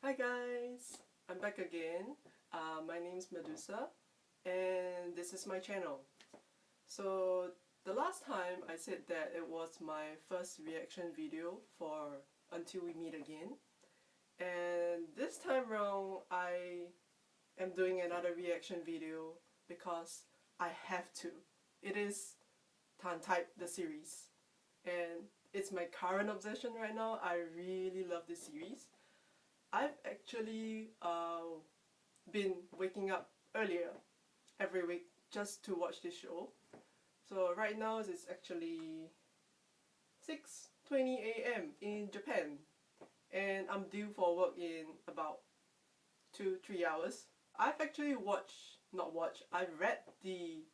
Hi guys, I'm back again. My name's Medusa and this is my channel. So the last time I said that it was my first reaction video for Until We Meet Again, and this time round I am doing another reaction video because I have to. It is TharnType the series and it's my current obsession right now. I really love this series. I've actually been waking up earlier every week just to watch this show. So right now it's actually 6:20 AM in Japan and I'm due for work in about 2-3 hours. I've actually I've read the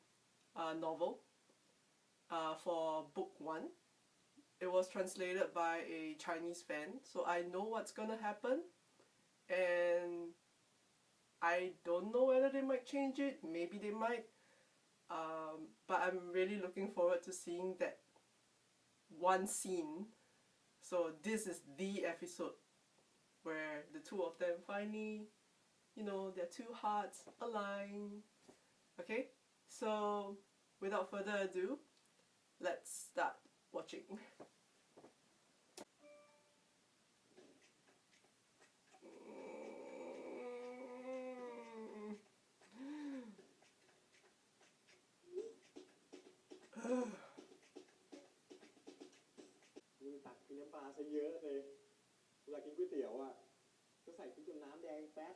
novel for book 1. It was translated by a Chinese fan, so I know what's gonna happen. And I don't know whether they might change it, maybe they might, but I'm really looking forward to seeing that one scene. So this is the episode where the two of them finally, their two hearts align. Okay, so without further ado, let's start watching.มึงตักกินน้ำปลาซะเยอะเลยเวลากินก๋วยเตี๋ยวอ่ะก็ใส่พริกจนน้ำแดงแป๊ด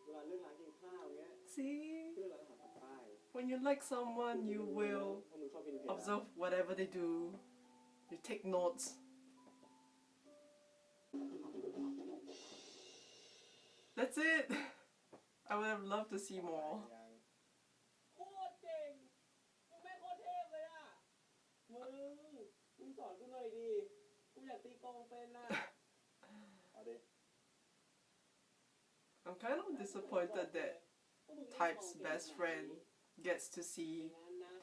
เวลาเลิกร้านกินข้าวเงี้ย See? เลิกร้านอาหารปากใต้ When you like someone, you will เพราะมึงชอบกินเผ็ด observe whatever they do. You take notes. That's it. I would have loved to see more. โคตรเก่งมึงแม่งโคตรเทพเลยอ่ะมึงสอนกูหน่อยดิกูอยากตีกลองเป็นน่ะเอาดิ I'm kind of disappointed that Type's best friend gets to see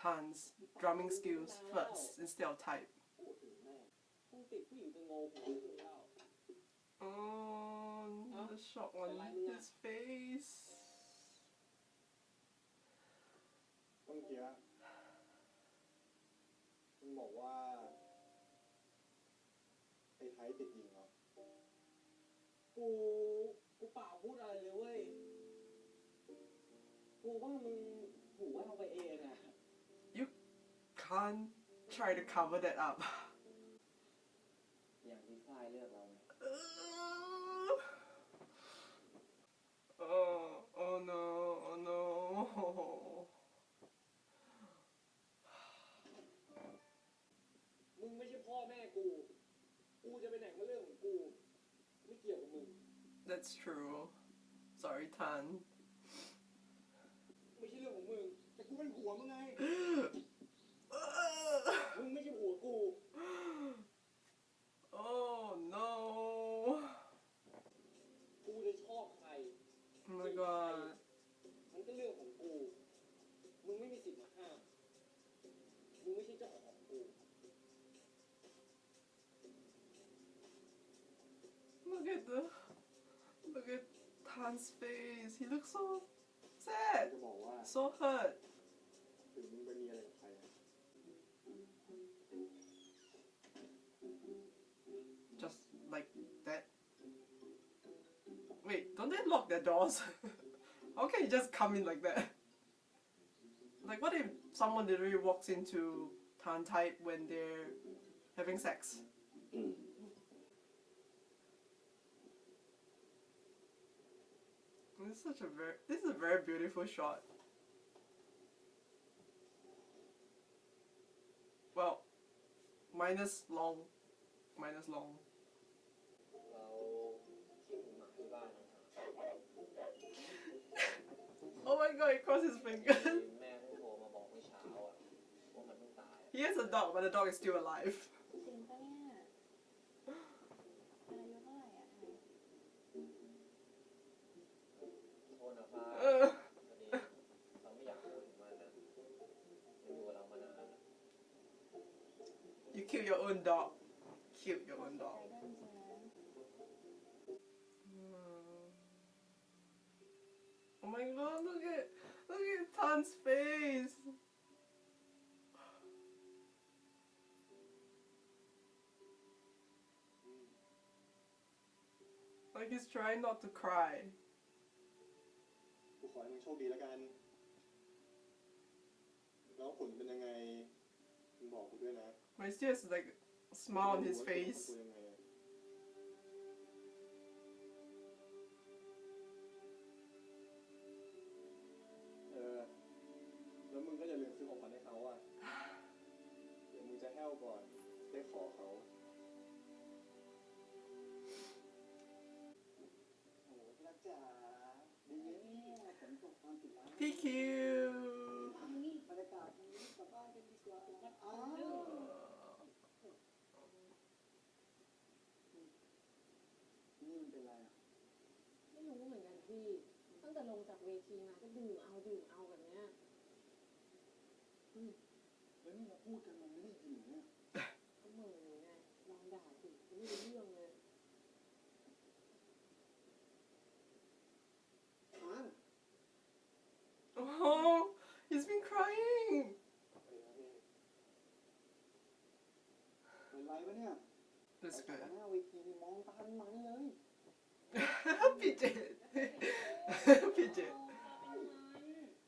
Tan's drumming skills first instead of Type. พูดถึงแม่มึงติดผู้หญิงจะโง่หัวกูแล้ว Oh, the shock on his face. เมื่อกี้มึงบอกว่าไอ้ไทยติดยิงเหรอกูเปล่าพูดอะไรเลยเว้ยกูว่ามึงหูว่าเอาไปเองอะ You can't try to cover that up. อย่างที่ฝ้ายเลือกเราไง Oh no, oh no. มึงไม่ใช่พ่อแม่กูจะไปไหนก็เรื่องของกูไม่เกี่ยวกับมึง That's true. Sorry, Tan. ไม่ใช่เรื่องของมึงแต่กูเป็นผัวมึงไง มึงไม่ใช่ผัวกู Oh no. กูจะชอบใคร Oh my god. มันก็เรื่องของกูมึงไม่มีสิทธิ์มาห้ามมึงไม่ใช่เจ้าของกู Look at Tan's face. He looks so sad, จะบอกว่า so hurt. ถึงมึงไปมีอะไรกับใครอะ Just like that. Wait, don't they lock their doors? How can you just come in like that? Like, what if someone literally walks into TharnType when they're having sex? This is a very beautiful shot. Well, minus long. เราคิดถึงหมาที่บ้านนะครับ Oh my god, he crossed his fingers. แม่เพิ่งโทรมาบอกเมื่อเช้าอะว่ามันเพิ่งตาย He has a dog, but the dog is still alive. จริงปะเนี่ยอายุเท่าไหร่อะไทย โทษนะฟ้าพอดีเราไม่อยากพูดถึงมันนะมันอยู่กับเรามานานแล้ว You kill your own dog. Kill your own ใจ dog. ด้วยจริงๆนะ Han's face. Like he's trying not to cry. กูขอให้มึงโชคดีแล้วกัน แล้วผลเป็นยังไงมึงบอกกูด้วยนะ But he still has like a smile on his กู face. ยังไงอะแล้วมึงก็อย่าลืมซื้อของขวัญให้เขาอ่ะ เดี๋ยวมึงจะแห้วก่อนได้ขอเขาโอ้ที่รักจ๋าดีเนี่ยฝนตกตอนปิดร้าน PQ. บรรยากาศดีกลับบ้านกันดีกว่าอ้าวนี่มันเป็นไรอ่ะ ไม่รู้เหมือนกันพี่ ตั้งแต่ลงจากเวทีมาก็ดื่มเอาแบบเนี้ย แล้วนี่เราพูดกันมันไม่ได้ยินเนี่ย ก็เหม่ออยู่ไงลองด่าสิไม่รู้เรื่องเลย Oh, he's been crying. เป็นไรวะเนี่ย That's หน้า good. เวทีนี่มองตาเป็นมันเลย PJ. PJ.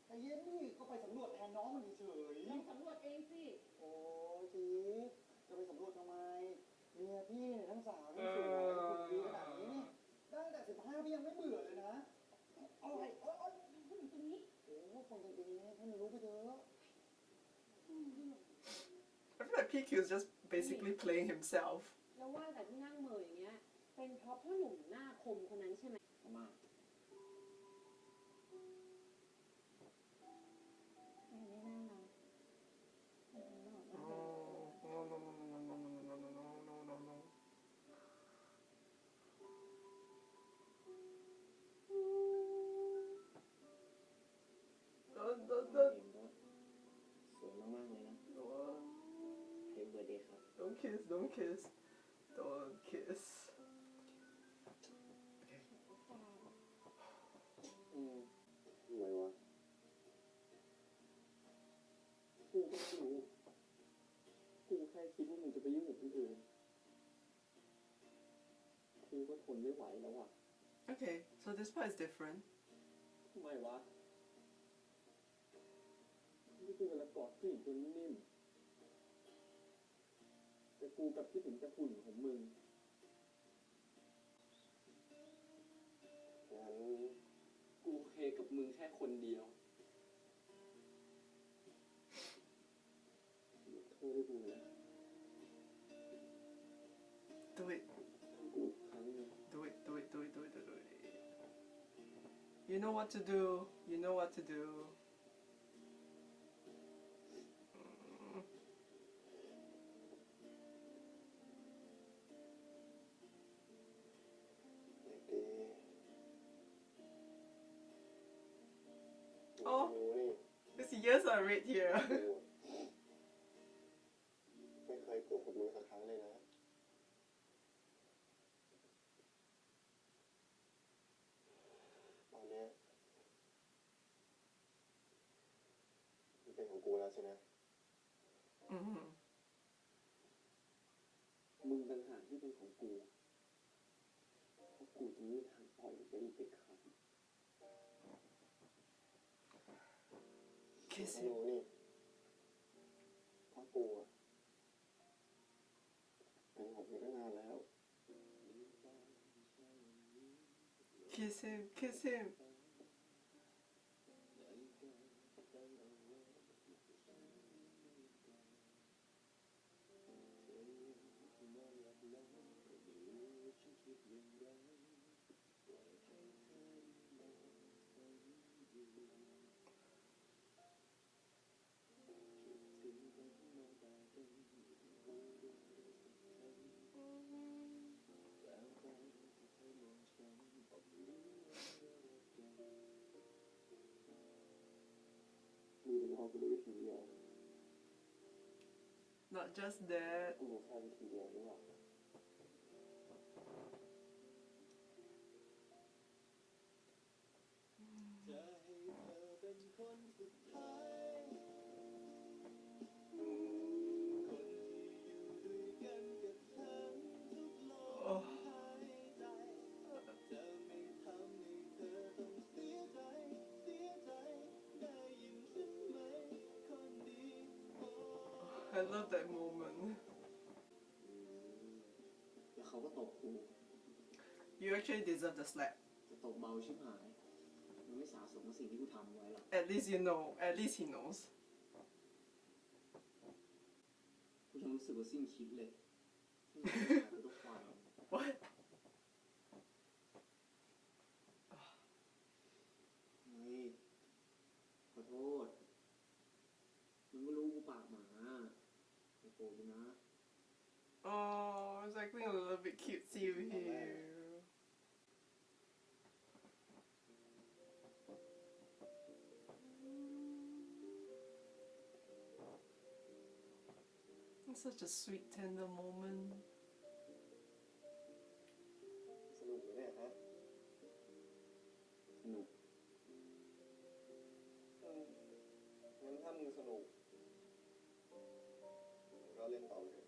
แต่เย็นนี่ก็ไปสำรวจแทนน้องมันเฉย ลองสำรวจเองสิ โอ้ชีจะไปสำรวจทำไมเมียพี่เนี่ยทั้งสาวทั้งสวยคุณดีขนาดนี้นี่ได้แต่15พี่ยังไม่เบื่อเลยนะอะไรโอ๊ย พูดถึงตรงนี้ โอ้คนกันเองให้มันรู้ไปเถอะ I feel like PQ is just basically playing himself. แล้วว่าแต่ที่นั่งเหม่ออย่างเงี้ย เป็นเพราะพ่อหนุ่มหน้าคมคนนั้นใช่ไหม มา อันนี้น่ารักอันนี้หล่อมากเลย Oh, no, no, no, no, no, no, no, no, no, no, no, no. Don't สวยมากๆเลยนะ Happy birthday ครับ Don't kiss, don't kiss. Don't kiss. ทำไมวะกูก็ไม่รู้กูแค่คิดว่ามึงจะไปยุ่งกับคนอื่นกูก็ทนไม่ไหวแล้วอ่ะ Okay, so this part is different. ทำไมวะนี่คือเวลากอดผู้หญิงตัวนิ่มๆแต่กูกับคิดถึงแต่หุ่นของมึงงั้นกูโอเคกับมึงแค่คนเดียวยกโทษให้กูนะ Do it, กูครั้งนึง do it, do it, do it, do it, do it. You know what to do. You know what to do. Mm. เด็กดี Oh, his ears are red here. ไม่เคยโกหกมึงสักครั้งเลยนะ ตอนเนี้ยมันเป็นของกูแล้วใช่ไหม Mm-hmm. มึงต่างหากที่เป็นของกูเพราะกูจะไม่มีทางปล่อยมึงไปอีกเด็ดขาด Kiss รู้ him. นี่เพราะกูอะเป็นของมึงตั้งนานแล้ว Kiss him. Kiss him. Not just that. กูแค่วิธีเดียวหรือเปล่าจะให้เธอเป็นคนสุดท้า I love that moment. แล้วเขาก็ตบกู You actually deserve the slap. จะตบเบาชิบหายมันไม่สาสมกับสิ่งที่กูทำไว้หรอก At least you know. At least he knows. กูยังรู้สึกว่าสิ้นคิดเลยที่มันหายไปทุกความ What? เฮ้ยขอโทษมึงก็รู้กูปากหมาไอ้โกรธกูนะ Oh, it's acting a little bit cutesy here. It's such a sweet, tender moment. สนุกไหมเนี่ยฮะ สนุก งั้นถ้ามึงสนุกมึงก็เล่นต่อเลย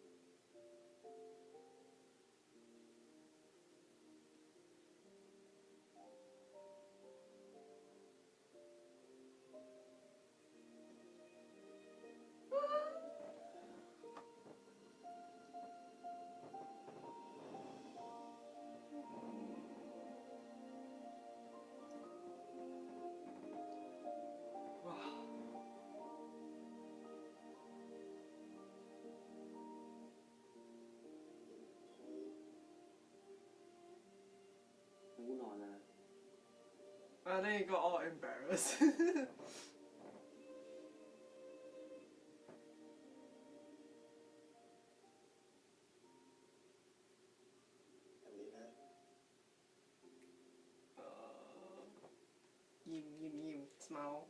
Wow. กูนอนแล้วนะ And then you got all embarrassed. อันนี้นะ Yim. Smile.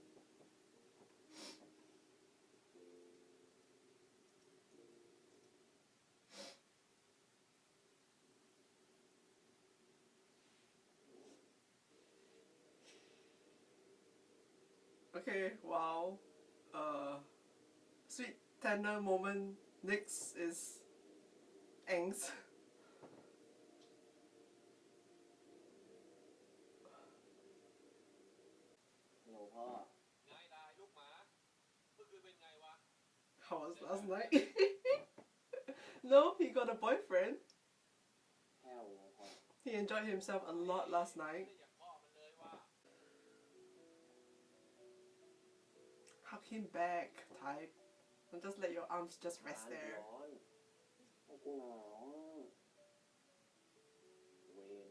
Okay, wow. Sweet tender moment. Next is angst. ฮัลโหลพ่อ ไงได้ลูกหมาเมื่อคืนเป็นไงวะ How was last night? No, he got a boyfriend. แห้วเลยพ่อ He enjoyed himself a lot last night. ไม่ได้อย่างพ่อมันเลยว่า Hug him back, type. And just let your arms just rest there. ร้อนโอ้กูหนาวอะเวน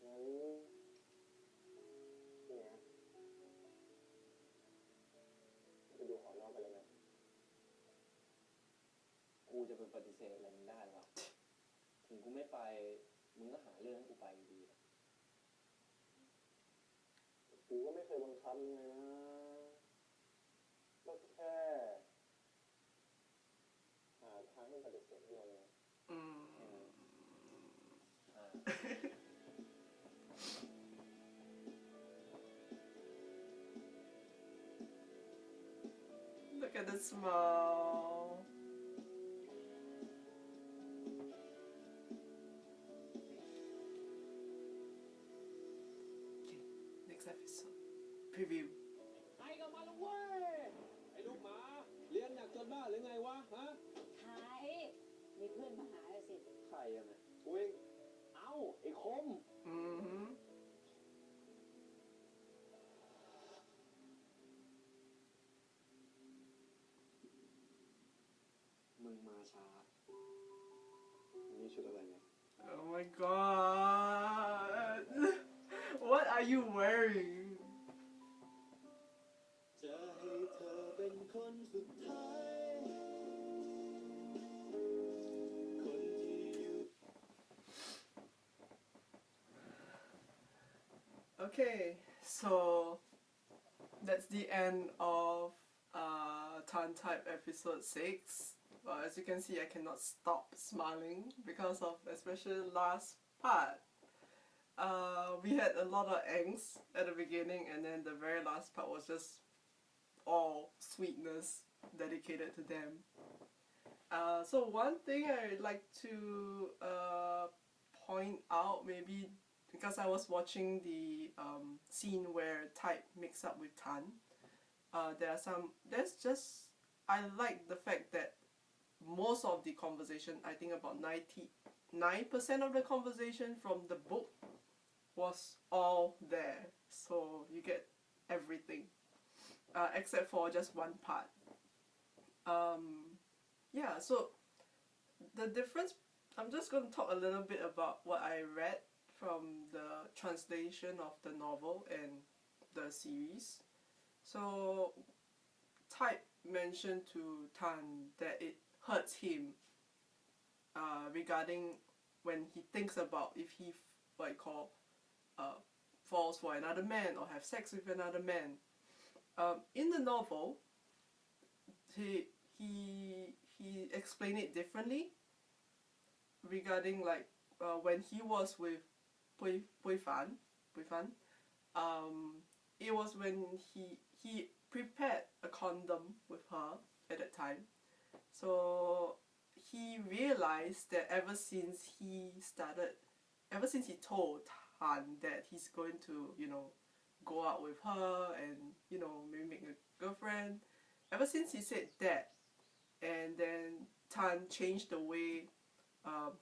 งั้นเนี่ยไปดูหอนอกกันเลยไหม กูจะไปปฏิเสธอะไรมึงได้วะ ถึงกูไม่ไป มึงก็หาเรื่องให้กูไปอยู่ดีอะ กูก็ไม่เคยบังคับมึงเลยนะก็แค่หาทางให้ปฏิเสธให้เราไง อ่า Look at the smile. Okay, next episode. Preview. ไอ้กลับมาแล้วเว้ย ไอ้ลูกหมา เรียนอยากจนบ้าหรือไงวะ ฮะ ไทยมีเพื่อนมาหาเลยสิ ใครอะเนี่ย กูเอง เอ้า ไอ้คม Mm-hmm. มึงมาช้า นี่ชุดอะไรเนี่ย Oh my god. What are you wearing? จะให้เธอเป็นคนสุดท้าย คนที่อยู่ Okay, so that's the end of TharnType episode 6. As you can see, I cannot stop smiling because of especially last part. We had a lot of angst at the beginning, and then the very last part was just all sweetness dedicated to them. So one thing I'd like to point out, maybe because I was watching the scene where Type mixed up with Tan, I like the fact that most of the conversation, I think about 99% of the conversation from the book was all there. So you get everything, except for just one part. Yeah, so the difference, I'm just going to talk a little bit about what I read from the translation of the novel and the series. So Type mentioned to Tan that it hurts him regarding when he thinks about if he falls for another man or have sex with another man. In the novel, he explained it differently regarding when he was with Pui Fan. It was when he prepared a condom with her at that time. So he realized that ever since he told Han that he's going to, go out with her and, maybe make a girlfriend, ever since he said that, and then Tan changed the way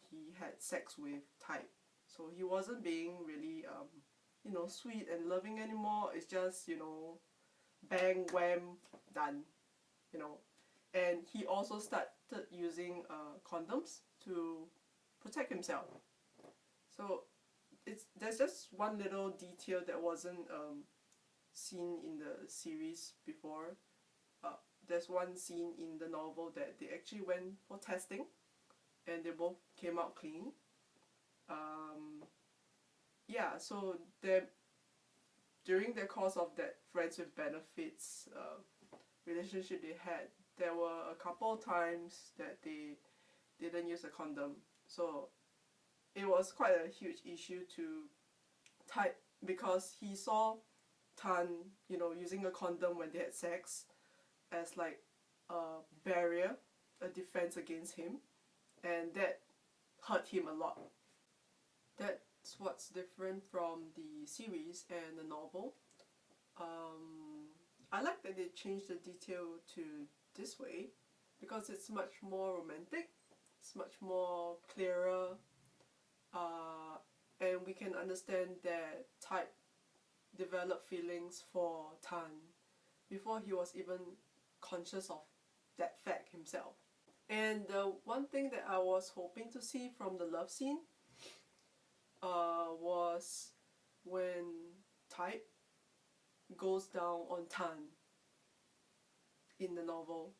he had sex with Type. So he wasn't being really, sweet and loving anymore. It's just, bang, wham, done, And he also started using condoms to protect himself. So there's just one little detail that wasn't seen in the series before. There's one scene in the novel that they actually went for testing, and they both came out clean. So during the course of that friends with benefits relationship they had, there were a couple times that they didn't use a condom. So it was quite a huge issue to Type, because he saw Tan, using a condom when they had sex as like a barrier, a defense against him, and that hurt him a lot. That's what's different from the series and the novel. I like that they changed the detail to this way because it's much more romantic, it's much more clearer, and we can understand that Type developed feelings for Tan before he was even conscious of that fact himself. And the one thing that I was hoping to see from the love scene was when Type goes down on Tan in the novel.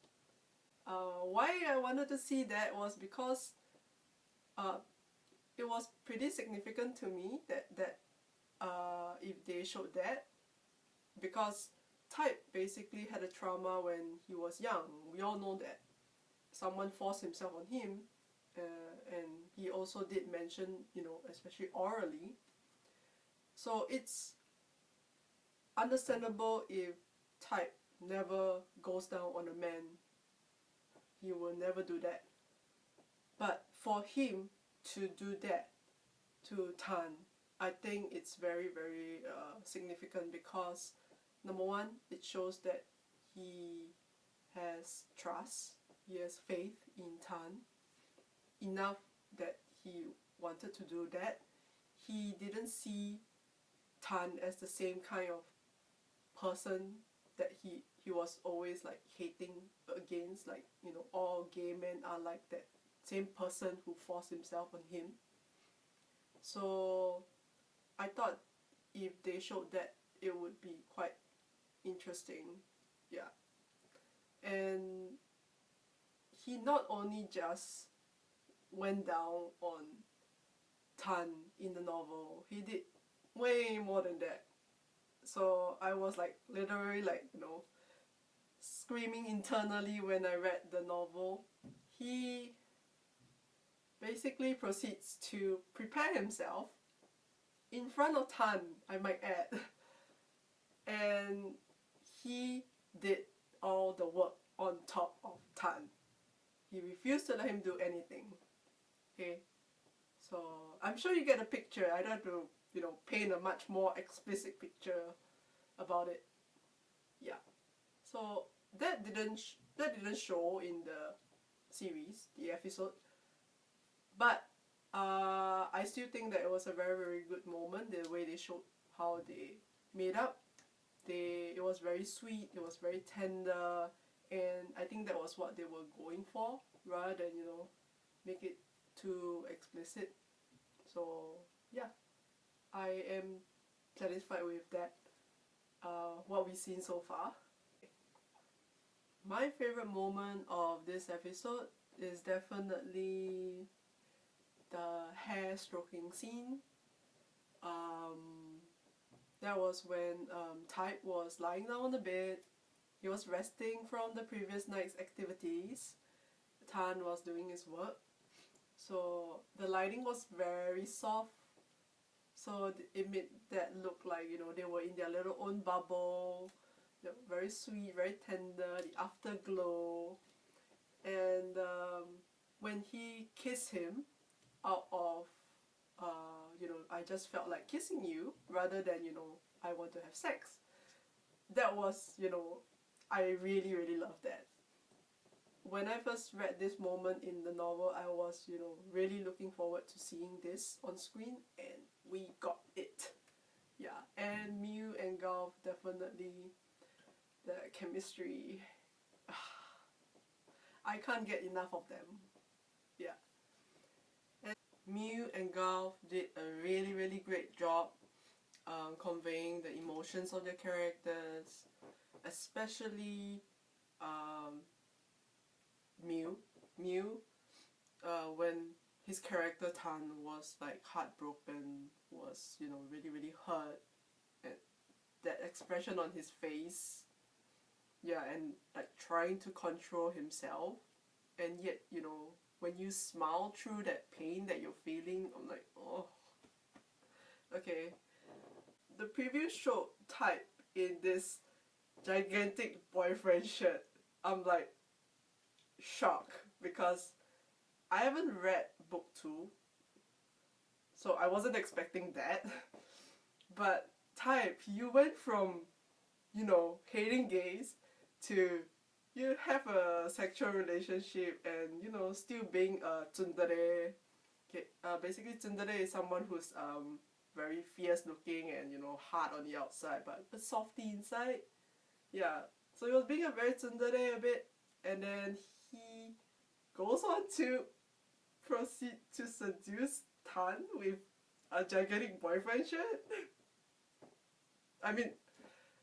Why I wanted to see that was because it was pretty significant to me that if they showed that, because Type basically had a trauma when he was young. We all know that someone forced himself on him, and he also did mention, especially orally. So it's understandable if Type never goes down on a man. He will never do that. But for him to do that to Tan, I think it's very, very significant because, number one, it shows that he has trust, he has faith in Tan enough that he wanted to do that. He didn't see Tan as the same kind of person that he was always like hating against, like, all gay men are like that same person who forced himself on him. So I thought if they showed that, it would be quite interesting. Yeah. And he not only just went down on Tan in the novel, he did way more than that. So I was like literally like, screaming internally when I read the novel. He basically proceeds to prepare himself in front of Tan, I might add. And he did all the work on top of Tan. He refused to let him do anything. Okay? So I'm sure you get a picture. I don't have to, paint a much more explicit picture about it. Yeah. So that didn't show in the series, the episode, but I still think that it was a very, very good moment, the way they showed how they made up. It was very sweet, it was very tender, and I think that was what they were going for, rather than, you know, make it too explicit. So yeah, I am satisfied with that, what we've seen so far. My favorite moment of this episode is definitely the hair stroking scene. That was when Type was lying down on the bed. He was resting from the previous night's activities. Tan was doing his work. So the lighting was very soft. So it made that look like, you know, they were in their little own bubble. They were very sweet, very tender, the afterglow. And when he kissed him out of you know, I just felt like kissing you rather than, you know, I want to have sex. That was, you know, I really, really loved that. When I first read this moment in the novel, I was, you know, really looking forward to seeing this on screen, and we got it. Yeah, and Mew and Golf, definitely the chemistry. I can't get enough of them. Yeah. Mew and Golf did a really, really great job conveying the emotions of their characters, especially Mew. When his character Tan was like heartbroken, was, you know, really, really hurt, and that expression on his face, yeah, and like trying to control himself, and yet, you know, when you smile through that pain that you're feeling, I'm like, oh. Okay. The preview showed Type in this gigantic boyfriend shirt. I'm like shocked because I haven't read book 2, so I wasn't expecting that. But Type, you went from, you know, hating gays to you have a sexual relationship and, you know, still being a tsundere. Okay, basically tsundere is someone who's very fierce looking and, you know, hard on the outside but a softy inside. Yeah, so he was being a very tsundere a bit, and then he goes on to proceed to seduce Tan with a gigantic boyfriend shirt. I mean,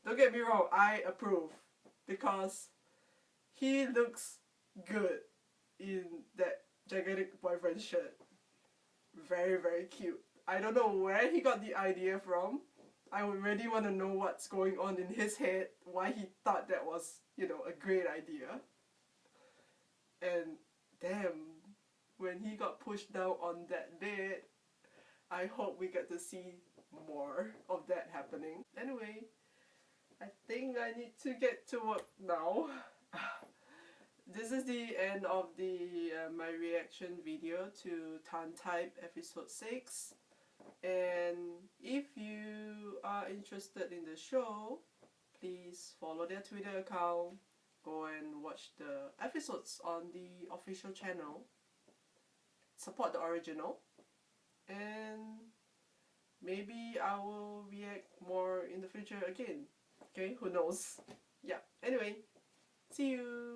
don't get me wrong, I approve, because he looks good in that gigantic boyfriend shirt. Very, very cute. I don't know where he got the idea from. I would really want to know what's going on in his head, why he thought that was, you know, a great idea. And damn, when he got pushed down on that bed, I hope we get to see more of that happening. Anyway, I think I need to get to work now. This is the end of the my reaction video to TharnType episode 6. And if you are interested in the show, please follow their Twitter account, go and watch the episodes on the official channel, support the original, and maybe I will react more in the future again. Okay, who knows? Yeah, anyway, see you!